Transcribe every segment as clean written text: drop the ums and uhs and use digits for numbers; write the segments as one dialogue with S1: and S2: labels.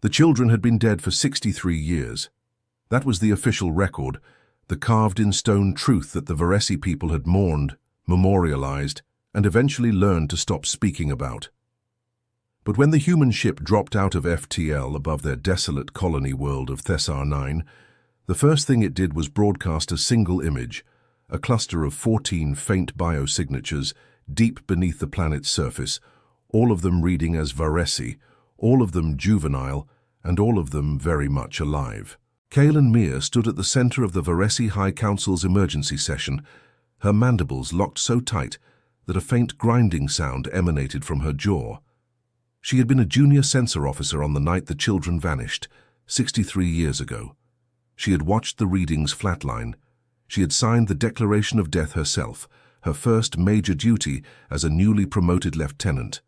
S1: The children had been dead for 63 years. That was the official record, the carved-in-stone truth that the Varesi people had mourned, memorialized, and eventually learned to stop speaking about. But when the human ship dropped out of FTL above their desolate colony world of Thessar 9, the first thing it did was broadcast a single image, a cluster of 14 faint biosignatures deep beneath the planet's surface, all of them reading as Varesi, all of them juvenile, and all of them very much alive. Kaylin Mir stood at the center of the Varesi High Council's emergency session, her mandibles locked so tight that a faint grinding sound emanated from her jaw. She had been a junior sensor officer on the night the children vanished, 63 years ago. She had watched the readings flatline. She had signed the declaration of death herself, her first major duty as a newly promoted lieutenant.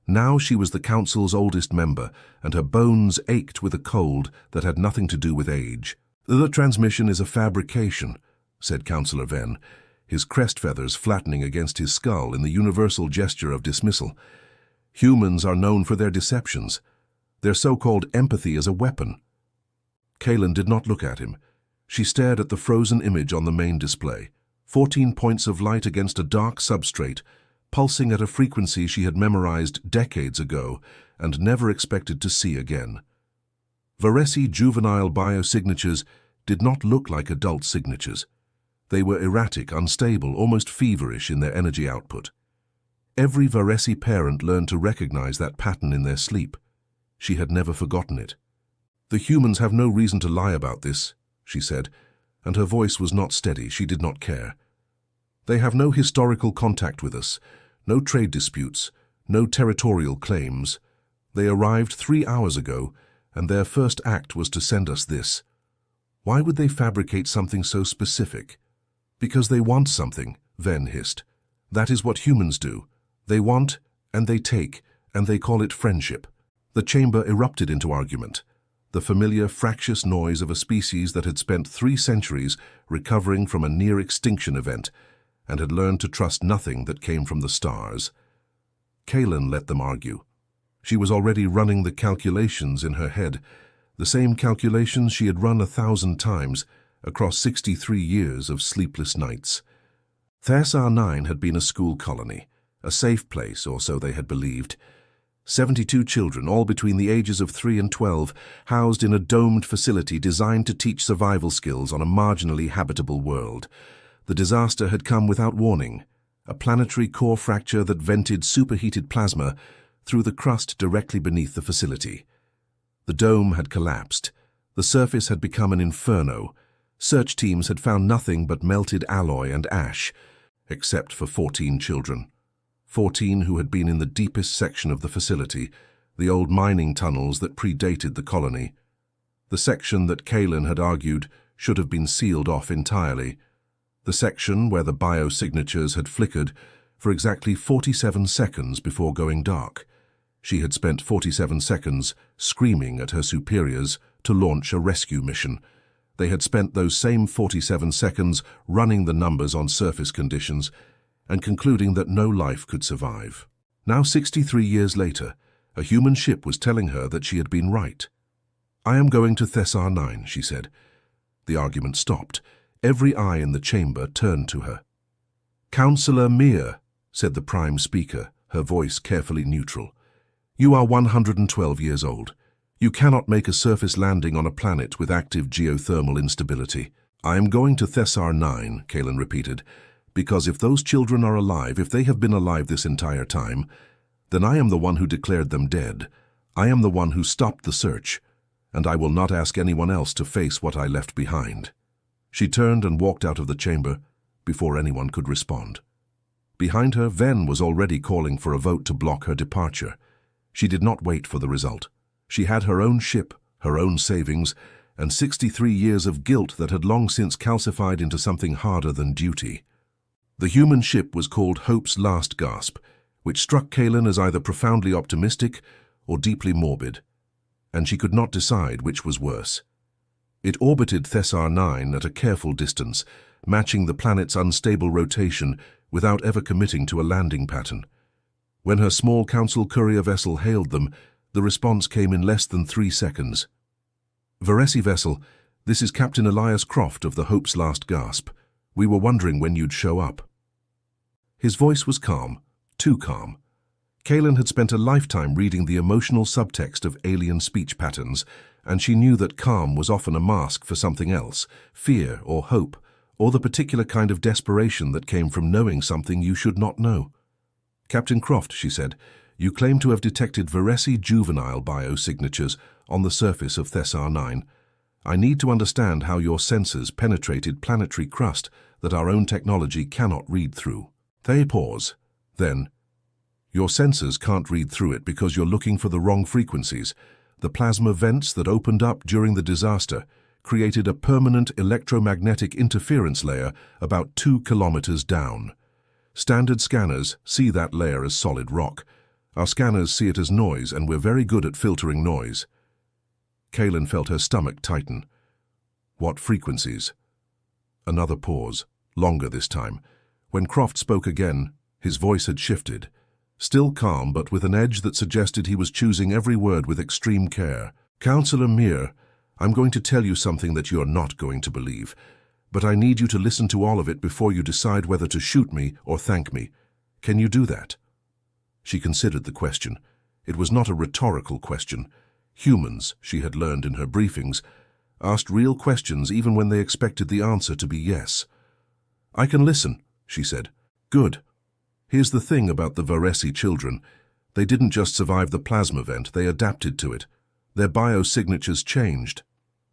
S1: Now she was the council's oldest member, and her bones ached with a cold that had nothing to do with age. "The transmission is a fabrication," said Councillor Venn, his crest feathers flattening against his skull in the universal gesture of dismissal. "Humans are known for their deceptions. Their so-called empathy is a weapon." Kaylin did not look at him. She stared at the frozen image on the main display, 14 points of light against a dark substrate, pulsing at a frequency she had memorized decades ago and never expected to see again. Varesi juvenile biosignatures did not look like adult signatures. They were erratic, unstable, almost feverish in their energy output. Every Varesi parent learned to recognize that pattern in their sleep. She had never forgotten it. "The humans have no reason to lie about this," she said, and her voice was not steady. She did not care. "They have no historical contact with us, no trade disputes, no territorial claims. They arrived 3 hours ago, and their first act was to send us this. Why would they fabricate something so specific?" "Because they want something," Venn hissed. "That is what humans do. They want, and they take, and they call it friendship." The chamber erupted into argument, the familiar fractious noise of a species that had spent 3 centuries recovering from a near-extinction event and had learned to trust nothing that came from the stars. Kaylin let them argue. She was already running the calculations in her head, the same calculations she had run 1,000 times across 63 years of sleepless nights. Thessar 9 had been a school colony, a safe place, or so they had believed. 72 children, all between the ages of 3 and 12, housed in a domed facility designed to teach survival skills on a marginally habitable world. The disaster had come without warning, a planetary core fracture that vented superheated plasma through the crust directly beneath the facility. The dome had collapsed. The surface had become an inferno. Search teams had found nothing but melted alloy and ash, except for 14 children. 14 who had been in the deepest section of the facility, the old mining tunnels that predated the colony. The section that Kaylin had argued should have been sealed off entirely. The section where the biosignatures had flickered for exactly 47 seconds before going dark. She had spent 47 seconds screaming at her superiors to launch a rescue mission. They had spent those same 47 seconds running the numbers on surface conditions and concluding that no life could survive. Now, 63 years later, a human ship was telling her that she had been right. "I am going to Thessar 9, she said. The argument stopped. Every eye in the chamber turned to her. "Councillor Mir," said the prime speaker, her voice carefully neutral. "You are 112 years old. You cannot make a surface landing on a planet with active geothermal instability." "I am going to Thessar 9, Kaylin repeated, "because if those children are alive, if they have been alive this entire time, then I am the one who declared them dead. I am the one who stopped the search, and I will not ask anyone else to face what I left behind." She turned and walked out of the chamber before anyone could respond. Behind her, Venn was already calling for a vote to block her departure. She did not wait for the result. She had her own ship, her own savings, and 63 years of guilt that had long since calcified into something harder than duty. The human ship was called Hope's Last Gasp, which struck Kaylin as either profoundly optimistic or deeply morbid, and she could not decide which was worse. It orbited Thessar 9 at a careful distance, matching the planet's unstable rotation without ever committing to a landing pattern. When her small council courier vessel hailed them, The response came in less than 3 seconds. "Varesi vessel, this is Captain Elias Croft of the Hope's Last Gasp. We were wondering when you'd show up." His voice was calm, too calm. Kaelin had spent a lifetime reading the emotional subtext of alien speech patterns, and she knew that calm was often a mask for something else, fear or hope, or the particular kind of desperation that came from knowing something you should not know. "Captain Croft," she said, "you claim to have detected Varesi juvenile biosignatures on the surface of Thessar 9. I need to understand how your sensors penetrated planetary crust that our own technology cannot read through." They pause. Then, "Your sensors can't read through it because you're looking for the wrong frequencies. The plasma vents that opened up during the disaster created a permanent electromagnetic interference layer about 2 kilometers down. Standard scanners see that layer as solid rock. Our scanners see it as noise, and we're very good at filtering noise." Kaelin felt her stomach tighten. "What frequencies?" Another pause, longer this time. When Croft spoke again, his voice had shifted. Still calm, but with an edge that suggested he was choosing every word with extreme care. "Counselor Mir, I'm going to tell you something that you're not going to believe, but I need you to listen to all of it before you decide whether to shoot me or thank me. Can you do that?" She considered the question. It was not a rhetorical question. Humans, she had learned in her briefings, asked real questions even when they expected the answer to be yes. "I can listen," she said. "Good. Here's the thing about the Varesi children. They didn't just survive the plasma vent, they adapted to it. Their biosignatures changed.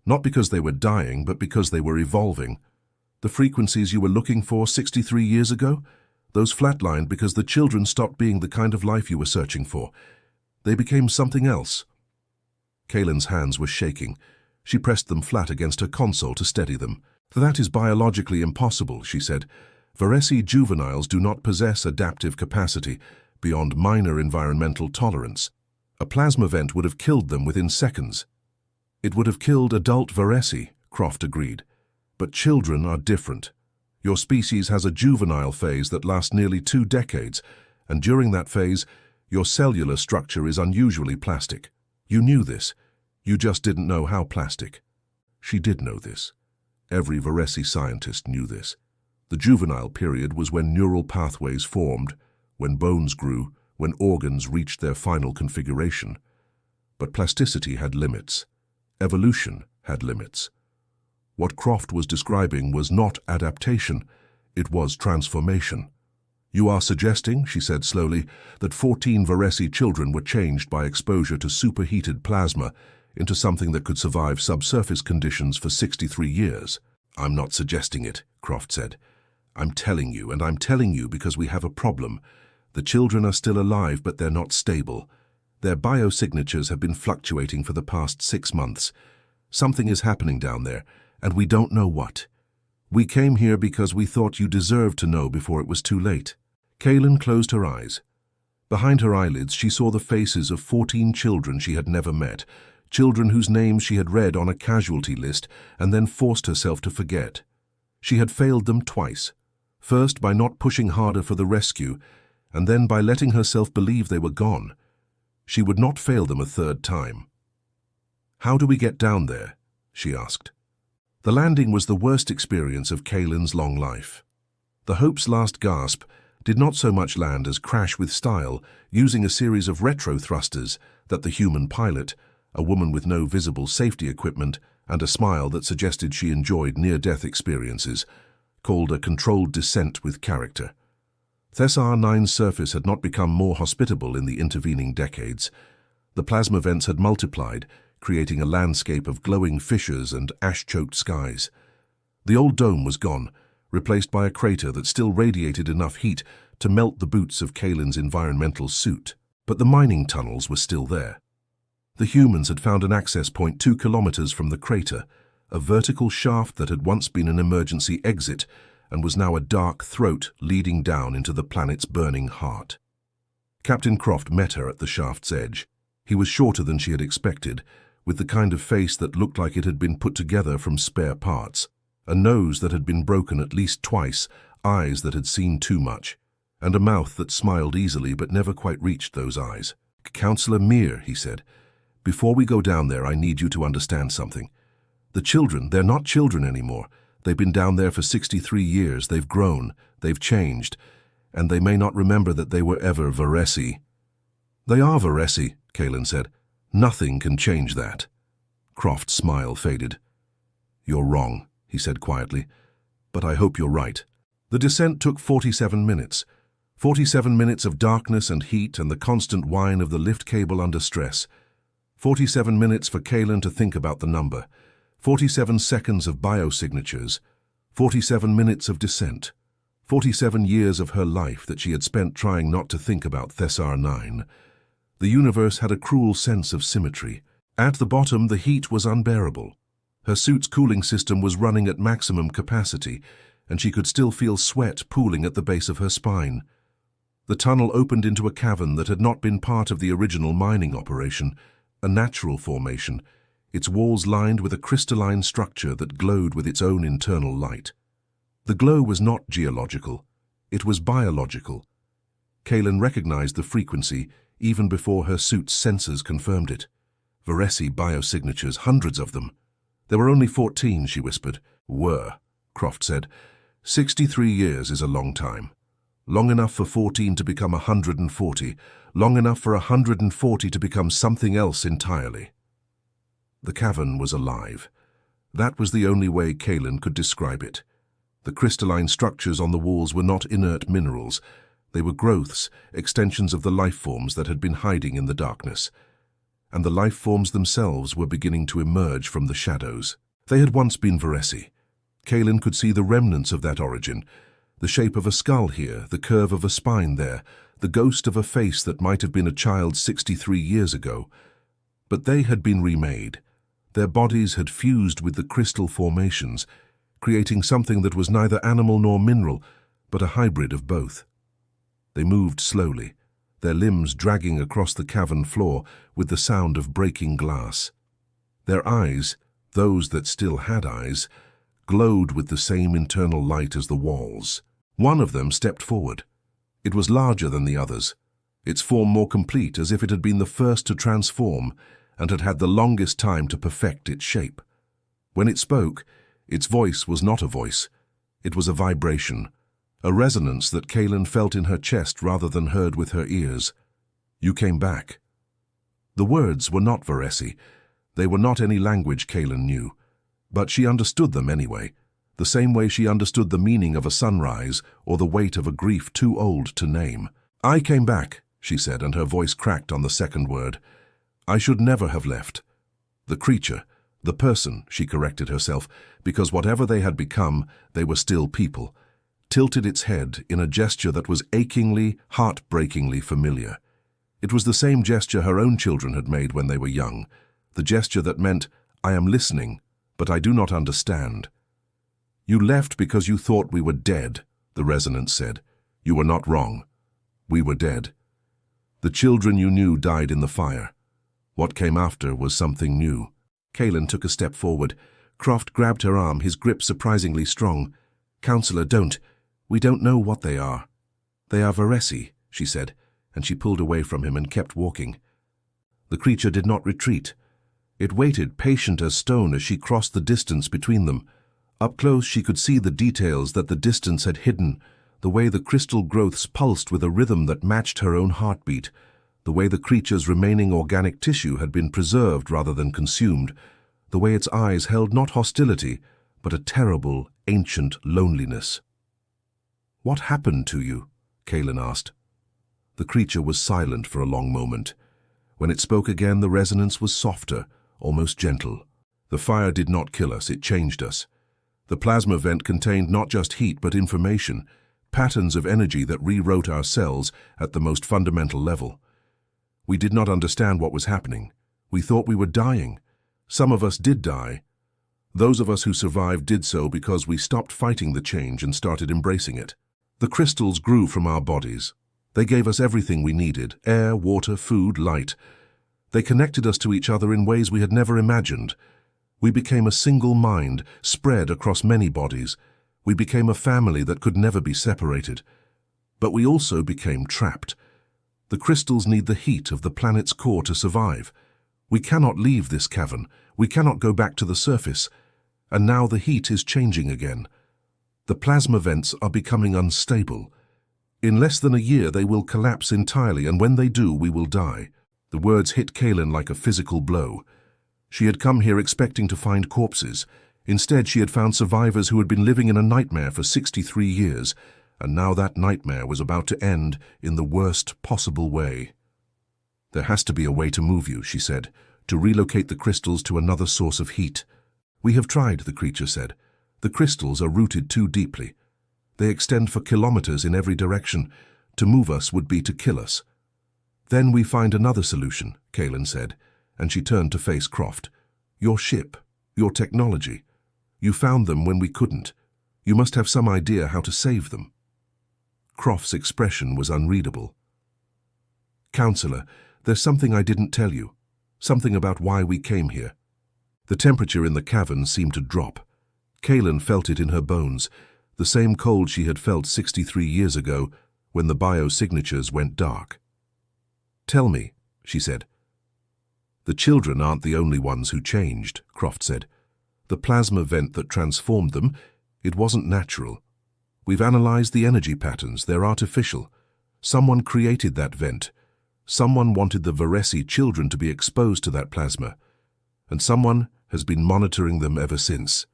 S1: Not because they were dying, but because they were evolving. The frequencies you were looking for 63 years ago? Those flatlined because the children stopped being the kind of life you were searching for. They became something else." Kaelin's hands were shaking. She pressed them flat against her console to steady them. "That is biologically impossible," she said. "Varesi juveniles do not possess adaptive capacity beyond minor environmental tolerance. A plasma vent would have killed them within seconds." "It would have killed adult Varesi," Croft agreed. "But children are different. Your species has a juvenile phase that lasts nearly 2 decades, and during that phase, your cellular structure is unusually plastic. You knew this. You just didn't know how plastic." She did know this. Every Varesi scientist knew this. The juvenile period was when neural pathways formed, when bones grew, when organs reached their final configuration. But plasticity had limits. Evolution had limits. What Croft was describing was not adaptation, it was transformation. "You are suggesting," she said slowly, "that 14 Varesi children were changed by exposure to superheated plasma into something that could survive subsurface conditions for 63 years. "I'm not suggesting it," Croft said. "I'm telling you, and I'm telling you because we have a problem. The children are still alive, but they're not stable. Their biosignatures have been fluctuating for the past 6 months. Something is happening down there, and we don't know what. We came here because we thought you deserved to know before it was too late." Kaelin closed her eyes. Behind her eyelids, she saw the faces of 14 children she had never met, children whose names she had read on a casualty list and then forced herself to forget. She had failed them twice, first by not pushing harder for the rescue, and then by letting herself believe they were gone. She would not fail them a 3rd time. "How do we get down there?" she asked. The landing was the worst experience of Kaelin's long life. The Hope's Last Gasp did not so much land as crash with style, using a series of retro thrusters that the human pilot, a woman with no visible safety equipment and a smile that suggested she enjoyed near-death experiences, called a controlled descent with character. Thessar 9's surface had not become more hospitable in the intervening decades. The plasma vents had multiplied, creating a landscape of glowing fissures and ash-choked skies. The old dome was gone, replaced by a crater that still radiated enough heat to melt the boots of Kaelin's environmental suit. But the mining tunnels were still there. The humans had found an access point 2 kilometers from the crater, a vertical shaft that had once been an emergency exit and was now a dark throat leading down into the planet's burning heart. Captain Croft met her at the shaft's edge. He was shorter than she had expected, with the kind of face that looked like it had been put together from spare parts, a nose that had been broken at least twice, eyes that had seen too much, and a mouth that smiled easily but never quite reached those eyes. Counselor Mir, he said. Before we go down there, I need you to understand something. The children, they're not children anymore. They've been down there for 63 years. They've grown. They've changed. And they may not remember that they were ever Varesi. They are Varesi, Kalen said. Nothing can change that. Croft's smile faded. You're wrong, he said quietly. But I hope you're right. The descent took 47 minutes. 47 minutes of darkness and heat and the constant whine of the lift cable under stress. 47 minutes for Kalen to think about the number. 47 seconds of biosignatures. 47 minutes of descent. 47 years of her life that she had spent trying not to think about Thessar 9. The universe had a cruel sense of symmetry. At the bottom, the heat was unbearable. Her suit's cooling system was running at maximum capacity, and she could still feel sweat pooling at the base of her spine. The tunnel opened into a cavern that had not been part of the original mining operation, a natural formation, its walls lined with a crystalline structure that glowed with its own internal light. The glow was not geological, it was biological. Kalen recognized the frequency even before her suit's sensors confirmed it. Varesi biosignatures, hundreds of them. There were only 14, she whispered. Were, Croft said. 63 years is a long time. Long enough for 14 to become 140, long enough for 140 to become something else entirely. The cavern was alive. That was the only way Kalen could describe it. The crystalline structures on the walls were not inert minerals. They were growths, extensions of the life forms that had been hiding in the darkness. And the life forms themselves were beginning to emerge from the shadows. They had once been Varesi. Kalen could see the remnants of that origin, the shape of a skull here, the curve of a spine there, the ghost of a face that might have been a child 63 years ago. But they had been remade. Their bodies had fused with the crystal formations, creating something that was neither animal nor mineral, but a hybrid of both. They moved slowly, their limbs dragging across the cavern floor with the sound of breaking glass. Their eyes, those that still had eyes, glowed with the same internal light as the walls. One of them stepped forward. It was larger than the others, its form more complete, as if it had been the first to transform and had had the longest time to perfect its shape. When it spoke, its voice was not a voice. It was a vibration, a resonance that Kalen felt in her chest rather than heard with her ears. You came back. The words were not Varesi. They were not any language Kalen knew. But she understood them anyway, the same way she understood the meaning of a sunrise or the weight of a grief too old to name. I came back, she said, and her voice cracked on the second word. I should never have left. The creature, the person, she corrected herself, because whatever they had become, they were still people, tilted its head in a gesture that was achingly, heartbreakingly familiar. It was the same gesture her own children had made when they were young, the gesture that meant, I am listening, but I do not understand. You left because you thought we were dead, the resonance said. You were not wrong. We were dead. The children you knew died in the fire. What came after was something new. Kalen took a step forward. Croft grabbed her arm, his grip surprisingly strong. Counselor, don't. We don't know what they are. They are Varesi, she said, and she pulled away from him and kept walking. The creature did not retreat. It waited, patient as stone, as she crossed the distance between them. Up close she could see the details that the distance had hidden, the way the crystal growths pulsed with a rhythm that matched her own heartbeat, the way the creature's remaining organic tissue had been preserved rather than consumed, the way its eyes held not hostility, but a terrible, ancient loneliness. What happened to you? Kalen asked. The creature was silent for a long moment. When it spoke again, the resonance was softer, almost gentle. The fire did not kill us, it changed us. The plasma vent contained not just heat but information, patterns of energy that rewrote our cells at the most fundamental level. We did not understand what was happening. We thought we were dying. Some of us did die. Those of us who survived did so because we stopped fighting the change and started embracing it. The crystals grew from our bodies. They gave us everything we needed: air, water, food, light. They connected us to each other in ways we had never imagined. We became a single mind, spread across many bodies. We became a family that could never be separated. But we also became trapped. The crystals need the heat of the planet's core to survive. We cannot leave this cavern. We cannot go back to the surface. And now the heat is changing again. The plasma vents are becoming unstable. In less than a year they will collapse entirely, and when they do, we will die. The words hit Kaylin like a physical blow. She had come here expecting to find corpses. Instead, she had found survivors who had been living in a nightmare for 63 years, and now that nightmare was about to end in the worst possible way. "There has to be a way to move you," she said, "to relocate the crystals to another source of heat." "We have tried," the creature said. "The crystals are rooted too deeply. They extend for kilometers in every direction. To move us would be to kill us." "Then we find another solution," Kaylin said, and she turned to face Croft. "Your ship, your technology. You found them when we couldn't. You must have some idea how to save them." Croft's expression was unreadable. "Counselor, there's something I didn't tell you. Something about why we came here." The temperature in the cavern seemed to drop. Kaylin felt it in her bones, the same cold she had felt 63 years ago when the biosignatures went dark. "Tell me," she said. "The children aren't the only ones who changed," Croft said. "The plasma vent that transformed them, it wasn't natural. We've analyzed the energy patterns. They're artificial. Someone created that vent. Someone wanted the Varesi children to be exposed to that plasma. And someone has been monitoring them ever since."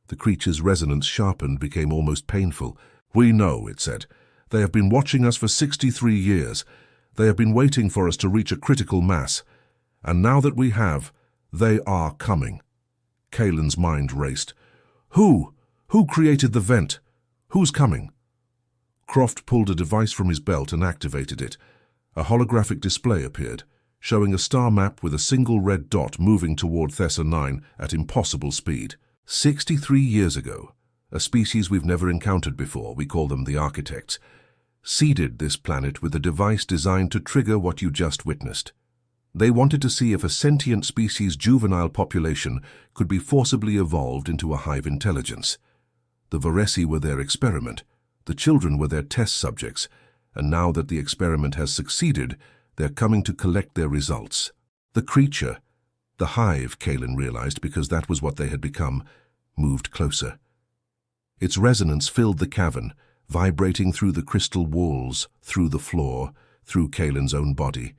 S1: The creature's resonance sharpened, became almost painful. "We know," it said. "They have been watching us for 63 years. They have been waiting for us to reach a critical mass. And now that we have, they are coming." Kaylin's mind raced. Who? Who created the vent? Who's coming?" Croft pulled a device from his belt and activated it. A holographic display appeared, showing a star map with a single red dot moving toward Thessa 9 at impossible speed. 63 years ago, a species we've never encountered before, we call them the Architects, seeded this planet with a device designed to trigger what you just witnessed. They wanted to see if a sentient species' juvenile population could be forcibly evolved into a hive intelligence. The Varesi were their experiment, the children were their test subjects, and now that the experiment has succeeded, they're coming to collect their results. The creature, the hive, Kaylin realized, because that was what they had become, moved closer. Its resonance filled the cavern, vibrating through the crystal walls, through the floor, through Kaylin's own body.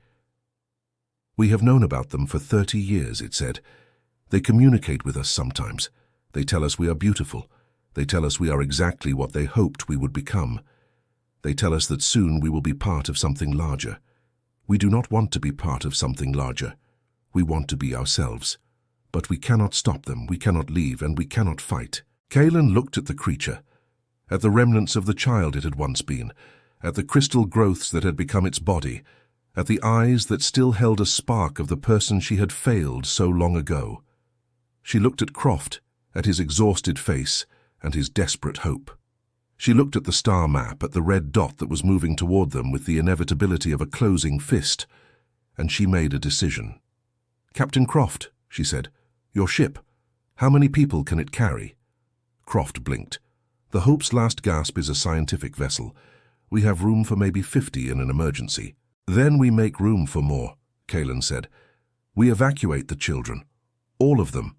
S1: "We have known about them for 30 years, it said. "They communicate with us sometimes. They tell us we are beautiful. They tell us we are exactly what they hoped we would become. They tell us that soon we will be part of something larger. We do not want to be part of something larger. We want to be ourselves. But we cannot stop them, we cannot leave, and we cannot fight." Kaylin looked at the creature, at the remnants of the child it had once been, at the crystal growths that had become its body, at the eyes that still held a spark of the person she had failed so long ago. She looked at Croft, at his exhausted face, and his desperate hope. She looked at the star map, at the red dot that was moving toward them with the inevitability of a closing fist, and she made a decision. "Captain Croft," she said, "your ship, how many people can it carry?" Croft blinked. "The Hope's last gasp is a scientific vessel. We have room for maybe 50 in an emergency." "Then we make room for more," Kaylin said. "We evacuate the children. All of them.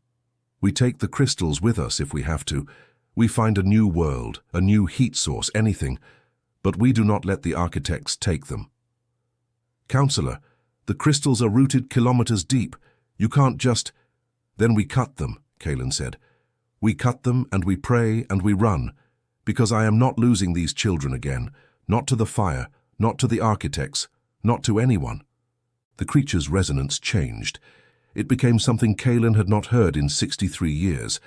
S1: We take the crystals with us if we have to. We find a new world, a new heat source, anything. But we do not let the Architects take them." "Counselor, the crystals are rooted kilometers deep. You can't just—" "Then we cut them," Kaylin said. "We cut them and we pray and we run. Because I am not losing these children again. Not to the fire, not to the Architects, not to anyone." The creature's resonance changed. It became something Kaylin had not heard in 63 years.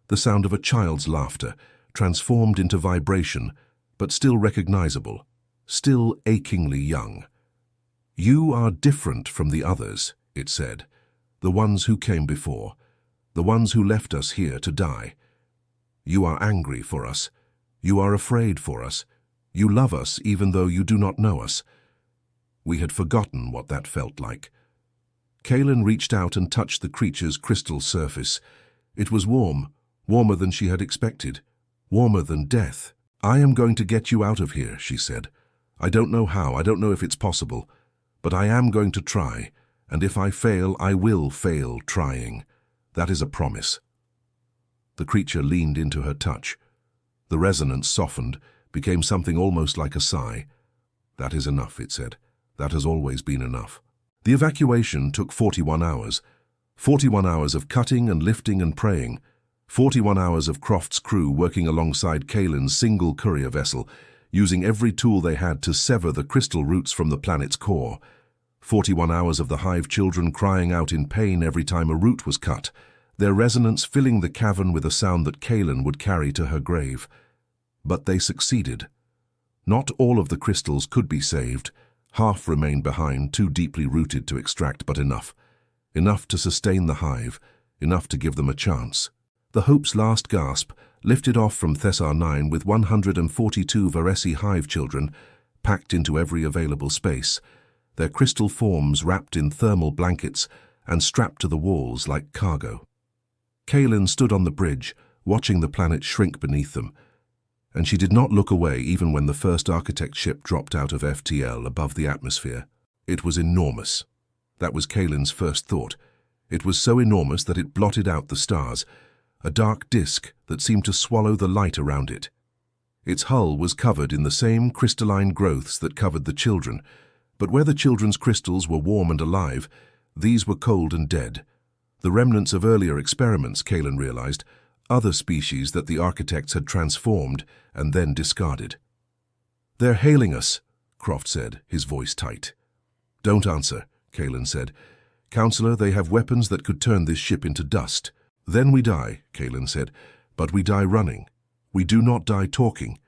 S1: The sound of a child's laughter, transformed into vibration, but still recognizable, still achingly young. "You are different from the others," it said, "the ones who came before, the ones who left us here to die. You are angry for us. You are afraid for us. You love us even though you do not know us." We had forgotten what that felt like. Kaylin reached out and touched the creature's crystal surface. It was warm, warmer than she had expected, warmer than death. "I am going to get you out of here," she said. "I don't know how, I don't know if it's possible, But I am going to try, and if I fail, I will fail trying. That is a promise." The creature leaned into her touch. The resonance softened, became something almost like a sigh. "That is enough," it said. "That has always been enough." The evacuation took 41 hours. 41 hours of cutting and lifting and praying. 41 hours of Croft's crew working alongside Kalen's single courier vessel, using every tool they had to sever the crystal roots from the planet's core. 41 hours of the Hive children crying out in pain every time a root was cut, their resonance filling the cavern with a sound that Kalen would carry to her grave. But they succeeded. Not all of the crystals could be saved. Half remained behind, too deeply rooted to extract, but enough. Enough to sustain the Hive, enough to give them a chance. The Hope's last gasp lifted off from Thessar 9 with 142 Varesi Hive children packed into every available space, their crystal forms wrapped in thermal blankets and strapped to the walls like cargo. Kalen stood on the bridge, watching the planet shrink beneath them, and she did not look away even when the first architect ship dropped out of FTL above the atmosphere. It was enormous. That was Kalen's first thought. It was so enormous that it blotted out the stars, a dark disk that seemed to swallow the light around it. Its hull was covered in the same crystalline growths that covered the children, but where the children's crystals were warm and alive, these were cold and dead. The remnants of earlier experiments, Kalen realized, other species that the architects had transformed and then discarded. "They're hailing us," Croft said, his voice tight. "Don't answer," Kalen said. "Counselor, they have weapons that could turn this ship into dust." "Then we die," Kalen said, "but we die running. We do not die talking."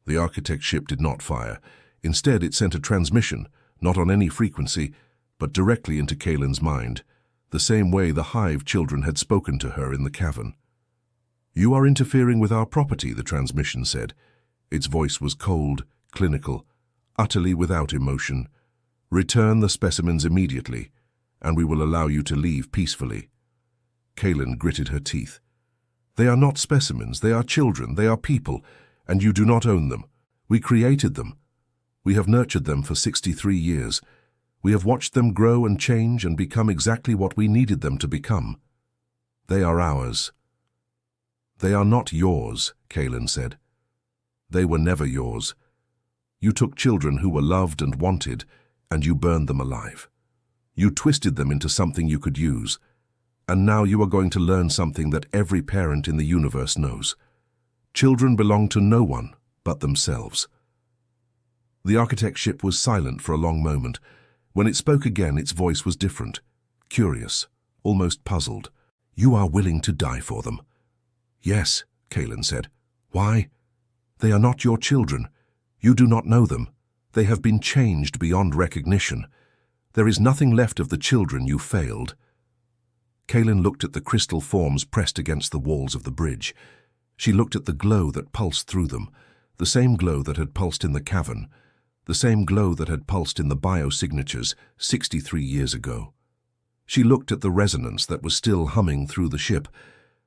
S1: The architect ship did not fire. Instead, it sent a transmission, not on any frequency, but directly into Kalen's mind, the same way the Hive children had spoken to her in the cavern. "You are interfering with our property," the transmission said. Its voice was cold, clinical, utterly without emotion. "Return the specimens immediately, and we will allow you to leave peacefully." Kalen gritted her teeth. "They are not specimens, they are children, they are people, and you do not own them. We created them. We have nurtured them for 63 years. We have watched them grow and change and become exactly what we needed them to become. They are ours." "They are not yours," Kalen said. "They were never yours. You took children who were loved and wanted, and you burned them alive. You twisted them into something you could use. And now you are going to learn something that every parent in the universe knows. Children belong to no one but themselves." The architect ship was silent for a long moment. When it spoke again, its voice was different, curious, almost puzzled. "You are willing to die for them?" "Yes," Kalen said. "Why?" "They are not your children. You do not know them. They have been changed beyond recognition. There is nothing left of the children you failed." Kalen looked at the crystal forms pressed against the walls of the bridge. She looked at the glow that pulsed through them, the same glow that had pulsed in the cavern, the same glow that had pulsed in the biosignatures 63 years ago. She looked at the resonance that was still humming through the ship,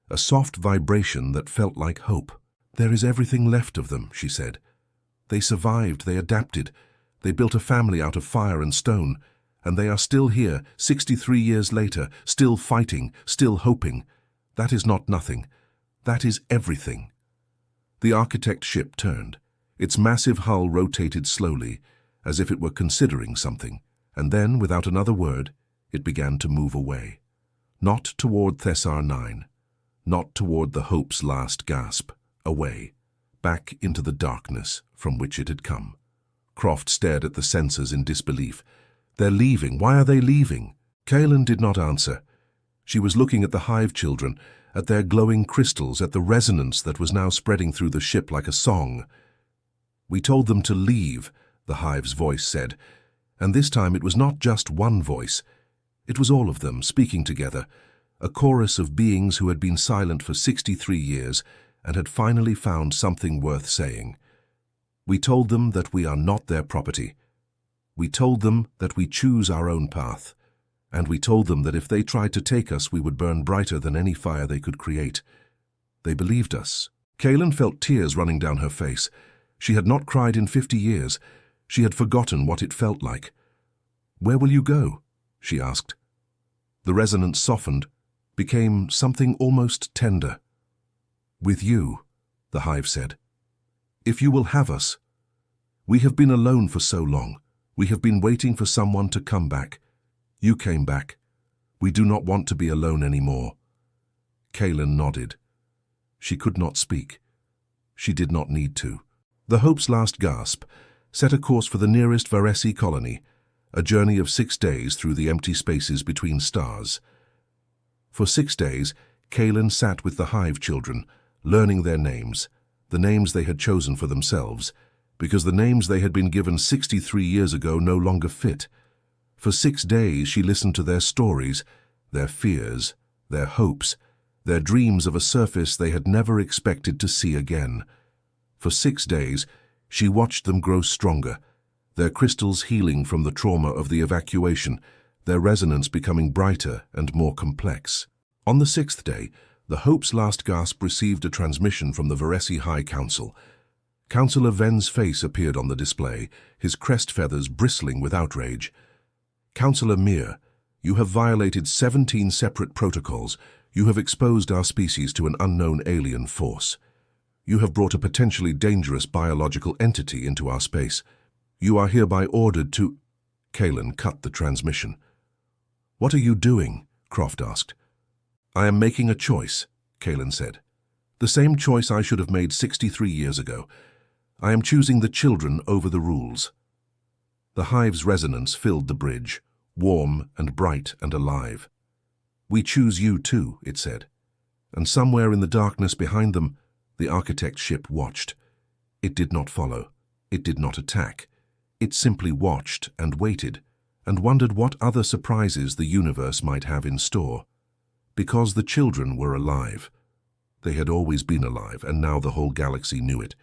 S1: a soft vibration that felt like hope. "There is everything left of them," she said. "They survived, they adapted, they built a family out of fire and stone, and they are still here, 63 years later, still fighting, still hoping. That is not nothing. That is everything." The architect ship turned. Its massive hull rotated slowly, as if it were considering something, and then, without another word, it began to move away. Not toward Thessar 9, not toward the Hope's last gasp, away, back into the darkness from which it had come. Croft stared at the sensors in disbelief. "They're leaving. Why are they leaving?" Kalen did not answer. She was looking at the Hive children, at their glowing crystals, at the resonance that was now spreading through the ship like a song. "We told them to leave," the Hive's voice said. And this time it was not just one voice. It was all of them speaking together, a chorus of beings who had been silent for 63 years and had finally found something worth saying. "We told them that we are not their property. We told them that we choose our own path. And we told them that if they tried to take us, we would burn brighter than any fire they could create. They believed us." Kalen felt tears running down her face. She had not cried in 50 years. She had forgotten what it felt like. "Where will you go?" she asked. The resonance softened, became something almost tender. "With you," the hive said. "If you will have us. We have been alone for so long. We have been waiting for someone to come back. You came back. We do not want to be alone anymore." Kaelin nodded. She could not speak. She did not need to. The Hope's last gasp set a course for the nearest Varesi colony, a journey of 6 days through the empty spaces between stars. For 6 days, Kaelin sat with the hive children, learning their names, the names they had chosen for themselves, because the names they had been given 63 years ago no longer fit. For 6 days she listened to their stories, their fears, their hopes, their dreams of a surface they had never expected to see again. For 6 days she watched them grow stronger, their crystals healing from the trauma of the evacuation, their resonance becoming brighter and more complex. On the 6th day, the Hope's last gasp received a transmission from the Varesi High Council. Councillor Ven's face appeared on the display, his crest feathers bristling with outrage. "Councillor Mir, you have violated 17 separate protocols. You have exposed our species to an unknown alien force. You have brought a potentially dangerous biological entity into our space. You are hereby ordered to—" Kaelin cut the transmission. "What are you doing?" Croft asked. "I am making a choice," Kaelin said. "The same choice I should have made 63 years ago. I am choosing the children over the rules." The hive's resonance filled the bridge, warm and bright and alive. "We choose you too," it said. And somewhere in the darkness behind them, the architect ship watched. It did not follow. It did not attack. It simply watched and waited, and wondered what other surprises the universe might have in store. Because the children were alive. They had always been alive, and now the whole galaxy knew it.